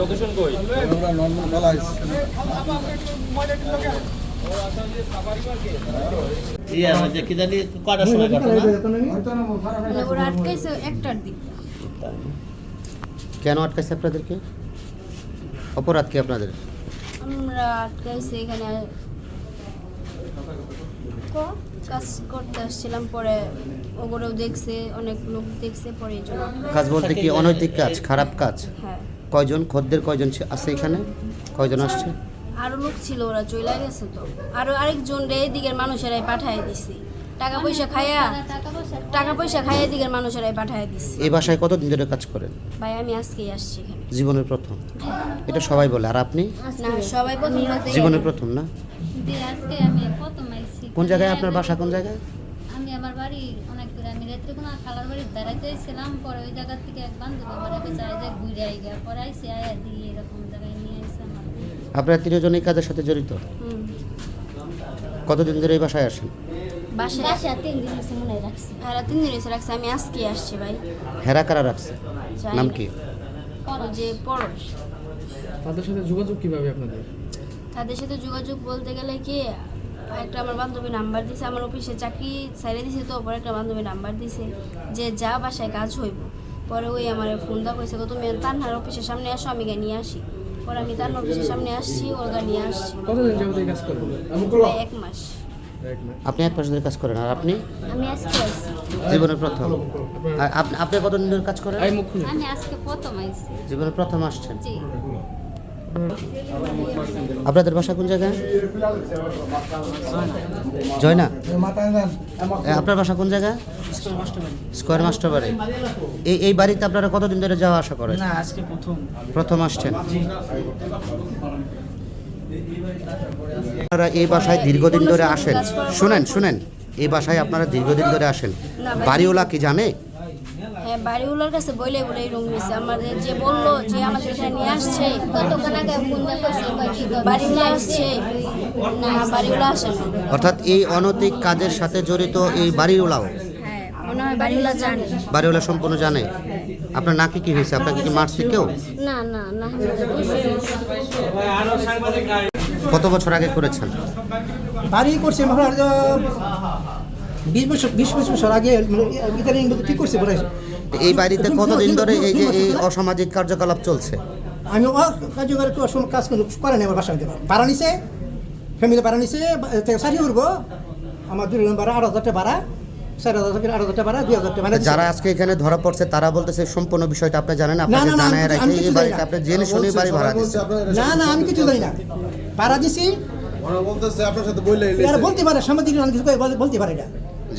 Location কই? আমরা normal কলাইস ইয়া যে কি জানি কটার সময় ঘটনা ওরা আটকাইছে একটার দিক। কেন আটকাইছে আপনাদেরকে? অপরাধ কি আপনাদের? আমরা আটকাইছে এখানে কাজ করতে আসছিলাম, পরে ওগুলোও দেখছে, অনেক লোক দেখছে, পরে এই জন্য। কাজ বলতে কি অনৈতিক কাজ, খারাপ কাজ? হ্যাঁ। কয়জন খদ্দের কয়জন আছে এখানে? কয়জন আসছে? আরো লোক ছিল, ওরা চলে গেছে তো। আরো আরেকজন রে এদিকের মানুষেরাই পাঠায় দিছি, টাকা পয়সা খাইয়া এদিকের মানুষেরাই পাঠায় দিছি। এই বাসায় কতদিন ধরে কাজ করেন? ভাই আমি আজকেই আসছি এখানে। জীবনের প্রথম? এটা সবাই বলে। আর আপনি? না, সবাই প্রথম বলতে জীবনের প্রথম না? আজকে আমি প্রথম আইছি। কোন জায়গায় আপনার বাসা? কোন জায়গায়? আমি আমার বাড়ি অনেক দূরে। আমি রাত্রিবেলা খালার বাড়ি বেড়াইতে এসেছিলাম, পরে ওই জায়গা থেকে এক বান্ধবী আমার চাই যে ঘুরে আই গিয়া, পরে আইসি আয়া দিয়ে এরকম জায়গায় নিয়ে আসছে আমার। আপনারা তিনজন এই কাজের সাথে জড়িত? কতদিন ধরে এই বাসায় আসেন? বাসা 3 দিন হয়েছে মনে রাখছি। হ্যাঁ, 3 দিন হয়েছে রাখছি। আমি আজকে আসছি ভাই। হেরা কারা রাখছে? নাম কি? যে পরশ। তাদের সাথে যোগাযোগ কিভাবে আপনাদের? তাদের সাথে যোগাযোগ বলতে গেলে কি, একটা আমার বান্ধবী নাম্বার দিছে, আমার অফিসে চাকরি ছেড়ে দিছে তো, পরে একটা বান্ধবী নাম্বার দিছে যে যা বাসায় কাজ হইব। পরে ওই আমার ফোন দা কইছে তুমি তানহার অফিসের সামনে আসো, আমি গা নিয়ে আসি। পরে আমি তার অফিসের সামনে আসছি, ওর গা নিয়ে আসছি। কতদিন যাবত এই কাজ করবেন? 1 মাস। আপনি 1 মাস ধরে কাজ করেন। আর আপনি? আমি আজকে আসছি। জীবনের প্রথম? আর আপনি কতদিন ধরে কাজ করেন? আমি আজকে প্রথম আইছি। জীবনের প্রথম আসছেন? জি। আপনাদের বাসা কোন জায়গায়? জয়না? আপনার বাসা কোন জায়গায়? স্কয়ার মাস্টার বাড়ি। এই বাড়িতে আপনারা কতদিন ধরে যাওয়া আসা করেন? না, আজকে প্রথম আসছেন? আপনারা এই বাসায় দীর্ঘদিন ধরে আসেন? শুনেন, এই বাসায় আপনারা দীর্ঘদিন ধরে আসেন। বাড়িওয়ালা কি জানে? হ্যাঁ, বাড়িওয়ালার কাছে বলে রুম নিছে। আমাদের যে বললো যে আমাদের এখানে নিয়ে আসছে, কতক্ষণ আগে ফোন করছে বাড়িওয়ালা আসছে, না বাড়িওয়ালা আসে না। অর্থাৎ এই অনৈতিক কাজের সাথে জড়িত এই বাড়িওয়ালাও? হ্যাঁ, মনে হয় বাড়িওয়ালা জানে। বাড়িওয়ালা সম্পূর্ণ জানে? আপনার নাকি কি হয়েছে? আপনাকে কি মারছে কেউ? না না না। কত বছর আগে করেছেন? বাড়ি করছে 20 বছর আগে ইদানিং ঠিক করছে বলে। এই বাড়িতে কতদিন ধরে এই যে এই অসামাজিক কার্যকলাপ চলছে? আমি কার্যকর কাজ করে নেই আমার বাসায় ভাড়া নিছে, ফ্যামিলি ভাড়া নিছে, সারি করবো আমার 2 রুম ভাড়া 8,000 টাকা ভাড়া, 4,000 থেকে 8,000 টাকা ভাড়া, 2,000 টাকা ভাড়া। যারা আজকে এখানে ধরা পড়ছে তারা বলতেছে সম্পূর্ণ বিষয়টা আপনি জানেন? আপনাকে জানায় রাখে এই বাড়িতে আপনি জেনে শুনে বাড়ি ভাড়া দিচ্ছেন? না আমি কিছু জানি না, ভাড়া দিছি। ওরা বলতেছে আপনার সাথে বইলে বলতে পারে সাংবাদিক বলতে পারে না।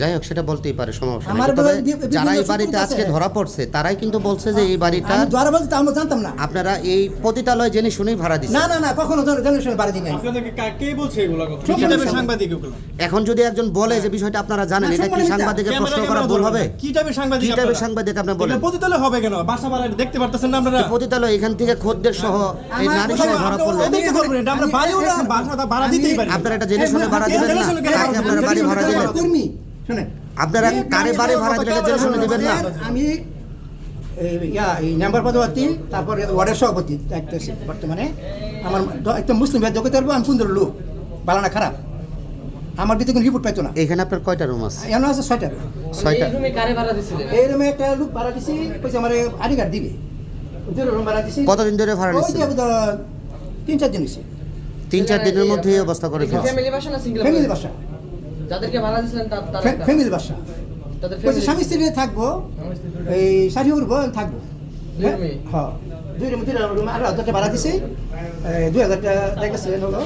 যাই হোক, সেটা বলতেই পারে, সমস্যা নেই। তবে যারা এই বাড়িতে আজকে ধরা পড়ছে তারাই কিন্তু বলছে যে এই বাড়িটা ধরা বলতে আমরা জানতাম না। আপনারা এই পতিতালয় জেনে শুনেই ভাড়া দিচ্ছেন? না কখনো জেনে শুনে ভাড়া দিই নাই। কে বলছে এগুলো কথা? সাংবাদিক। এখন যদি একজন বলে যে বিষয়টা আপনারা জানেন, এটা কি সাংবাদিকের প্রশ্ন করা ভুল হবে? কি টাইপের সাংবাদিক? কি টাইপের সাংবাদিক আপনি বলেন? পতিতালয় হবে কেন? বাসা ভাড়া দেখতে পারতেছেন না আপনারা? পতিতালয় এখান থেকে খদ্দের সহ এই নারী সহ ধরা পড়লো। ওদেরকে ধরবেন না, আমরা বাড়িওয়ালা বাসা ভাড়া দিতেই পারি। আপনারা এটা জেনে শুনে ভাড়া দিবেন না? কাকে আপনারা বাড়ি ভাড়া দিবেন? কর্মী শুনেন, আপনারা কারে বাড়ি ভাড়া দিবেন জেনে শুনে দিবেন না? আমি এই নাম্বার পদবর্তী, তারপরে ওয়ার্ডের সভাপতি দেখতেছি বর্তমানে। আমার একটা মুসলিম ভাই যোগ্যতা পারবো, আমি 15 লোক ভালো না খারাপ, আমার দিতে কোনো রিপোর্ট পাইতো না। এখানে আপনার কয়টা রুম আছে? এমন আছে 6টা। 6টা? এই রুমে একটা লোক ভাড়া দিছি, কইছে আমার আইডি কার্ড দিবে। 2 রুম ভাড়া দিছি। কতদিন ধরে ভাড়া নিচ্ছেন? 3-4 দিন হয়েছে। 3-4 দিনের মধ্যে এই অবস্থা করে ফেলছে। ফ্যামিলি বাসা, যাদেরকে ভাড়া দিয়েছিলেন তারা ফ্যামিলি বাসা। তাদের কইছে স্বামী স্ত্রী থাকবো, এই সারি করবো, থাকবো। হ্যাঁ, 2 রুম 8,000 টাকা ভাড়া দিছি, 2,000 টাকা দেখেছে হলো,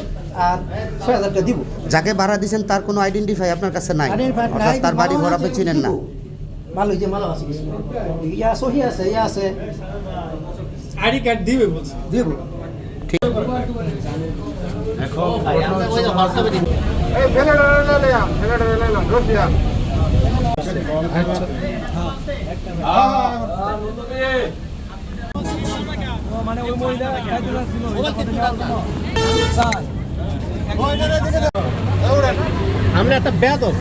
আর 6,000 টাকা দিব। যাকে ভাড়া দিয়েছেন তার কোনো আইডেন্টিফাই আপনার কাছে নাই? অর্থাৎ তার বাড়ি ঘর আপনি চিনেন না? ভালো যে মালা আছে, ইয়া সহি আছে, ইয়া আছে, আইডি কার্ড দিবে বলছে। দিব। ঠিক। আমরা একটা বেয়াদব